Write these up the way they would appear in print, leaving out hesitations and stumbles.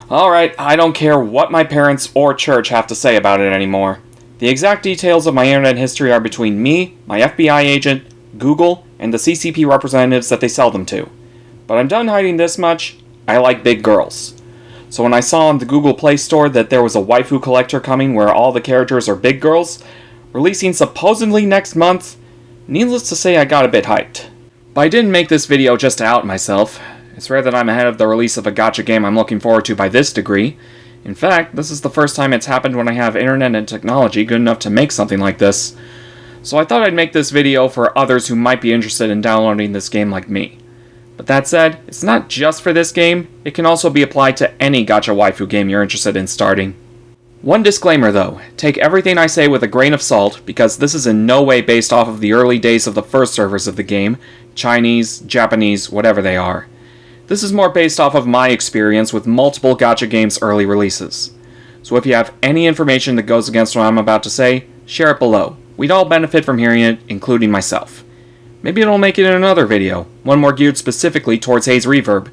Alright, I don't care what my parents or church have to say about it anymore. The exact details of my internet history are between me, my FBI agent, Google, and the CCP representatives that they sell them to. But I'm done hiding this much. I like big girls. So when I saw on the Google Play Store that there was a waifu collector coming where all the characters are big girls, releasing supposedly next month, needless to say I got a bit hyped. But I didn't make this video just to out myself. It's rare that I'm ahead of the release of a gacha game I'm looking forward to by this degree. In fact, this is the first time it's happened when I have internet and technology good enough to make something like this. So I thought I'd make this video for others who might be interested in downloading this game like me. But that said, it's not just for this game, it can also be applied to any gacha waifu game you're interested in starting. One disclaimer though, take everything I say with a grain of salt, because this is in no way based off of the early days of the first servers of the game, Chinese, Japanese, whatever they are. This is more based off of my experience with multiple gacha games' early releases. So if you have any information that goes against what I'm about to say, share it below. We'd all benefit from hearing it, including myself. Maybe it'll make it in another video, one more geared specifically towards Haze Reverb.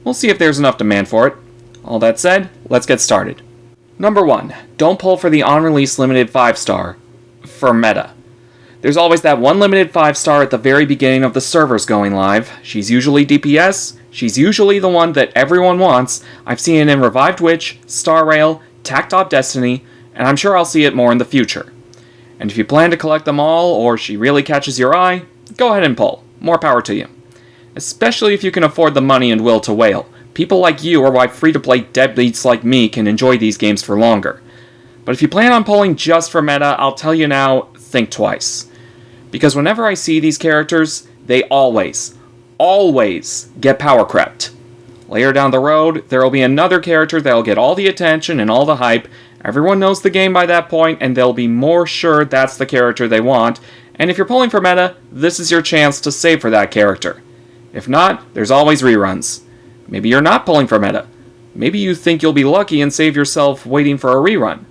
We'll see if there's enough demand for it. All that said, let's get started. Number 1. Don't pull for the on-release limited 5-star. For meta. There's always that one limited 5-star at the very beginning of the servers going live. She's usually DPS, she's usually the one that everyone wants. I've seen it in Revived Witch, Star Rail, Tactop Destiny, and I'm sure I'll see it more in the future. And if you plan to collect them all, or she really catches your eye, go ahead and pull. More power to you. Especially if you can afford the money and will to whale. People like you are why free-to-play deadbeats like me can enjoy these games for longer. But if you plan on pulling just for meta, I'll tell you now, think twice. Because whenever I see these characters, they always get power crept. Later down the road, there will be another character that will get all the attention and all the hype. Everyone knows the game by that point, and they'll be more sure that's the character they want. And if you're pulling for meta, this is your chance to save for that character. If not, there's always reruns. Maybe you're not pulling for meta. Maybe you think you'll be lucky and save yourself waiting for a rerun.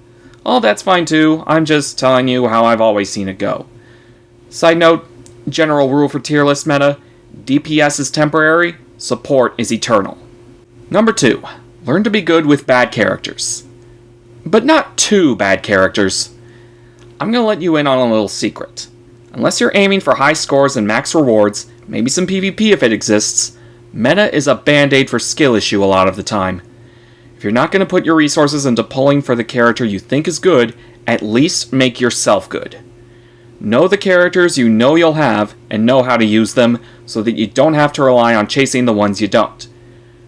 Oh, that's fine too. I'm just telling you how I've always seen it go. Side note, general rule for tier list meta, DPS is temporary, support is eternal. Number 2, learn to be good with bad characters. But not too bad characters. I'm going to let you in on a little secret. Unless you're aiming for high scores and max rewards, maybe some PvP if it exists, meta is a band-aid for skill issue a lot of the time. If you're not going to put your resources into pulling for the character you think is good, at least make yourself good. Know the characters you know you'll have, and know how to use them, so that you don't have to rely on chasing the ones you don't.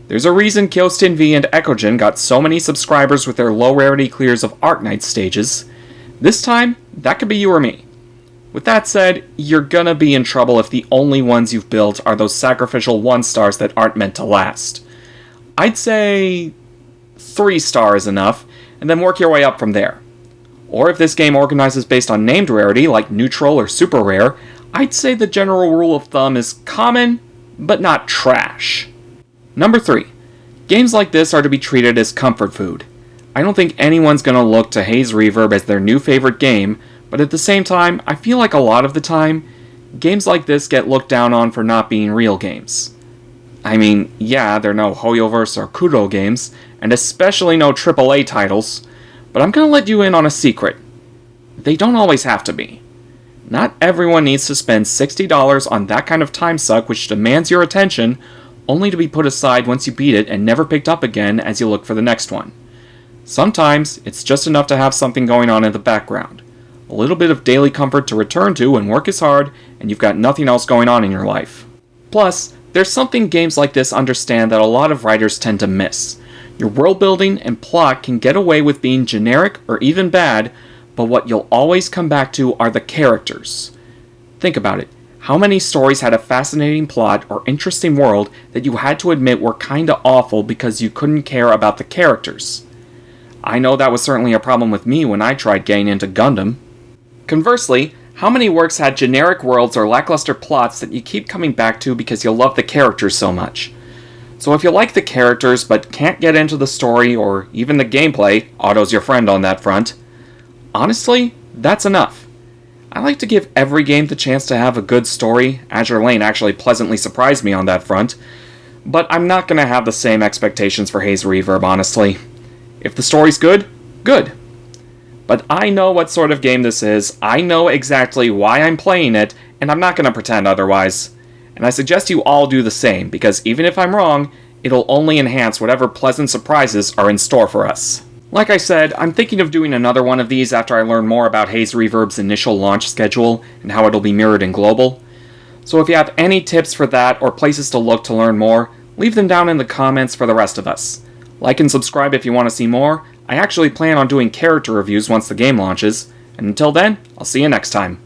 There's a reason Kyostin V and Ekogen got so many subscribers with their low rarity clears of Arknight stages. This time, that could be you or me. With that said, you're gonna be in trouble if the only ones you've built are those sacrificial 1-stars that aren't meant to last. I'd say 3-star is enough, and then work your way up from there. Or if this game organizes based on named rarity, like neutral or super rare, I'd say the general rule of thumb is common, but not trash. Number 3. Games like this are to be treated as comfort food. I don't think anyone's gonna look to Haze Reverb as their new favorite game, but at the same time, I feel like a lot of the time, games like this get looked down on for not being real games. I mean, yeah, they're no Hoyoverse or Kudo games, and especially no AAA titles, but I'm gonna let you in on a secret. They don't always have to be. Not everyone needs to spend $60 on that kind of time suck which demands your attention, only to be put aside once you beat it and never picked up again as you look for the next one. Sometimes, it's just enough to have something going on in the background. A little bit of daily comfort to return to when work is hard and you've got nothing else going on in your life. Plus, there's something games like this understand that a lot of writers tend to miss. Your world building and plot can get away with being generic or even bad, but what you'll always come back to are the characters. Think about it. How many stories had a fascinating plot or interesting world that you had to admit were kinda awful because you couldn't care about the characters? I know that was certainly a problem with me when I tried getting into Gundam. Conversely, how many works had generic worlds or lackluster plots that you keep coming back to because you love the characters so much? So if you like the characters but can't get into the story or even the gameplay, Auto's your friend on that front, honestly, that's enough. I like to give every game the chance to have a good story. Azure Lane actually pleasantly surprised me on that front. but I'm not going to have the same expectations for Haze Reverb, honestly. If the story's good, good. But I know what sort of game this is, I know exactly why I'm playing it, and I'm not going to pretend otherwise. And I suggest you all do the same, because even if I'm wrong, it'll only enhance whatever pleasant surprises are in store for us. Like I said, I'm thinking of doing another one of these after I learn more about Haze Reverb's initial launch schedule and how it'll be mirrored in Global. So if you have any tips for that or places to look to learn more, leave them down in the comments for the rest of us. Like and subscribe if you want to see more. I actually plan on doing character reviews once the game launches, and until then, I'll see you next time.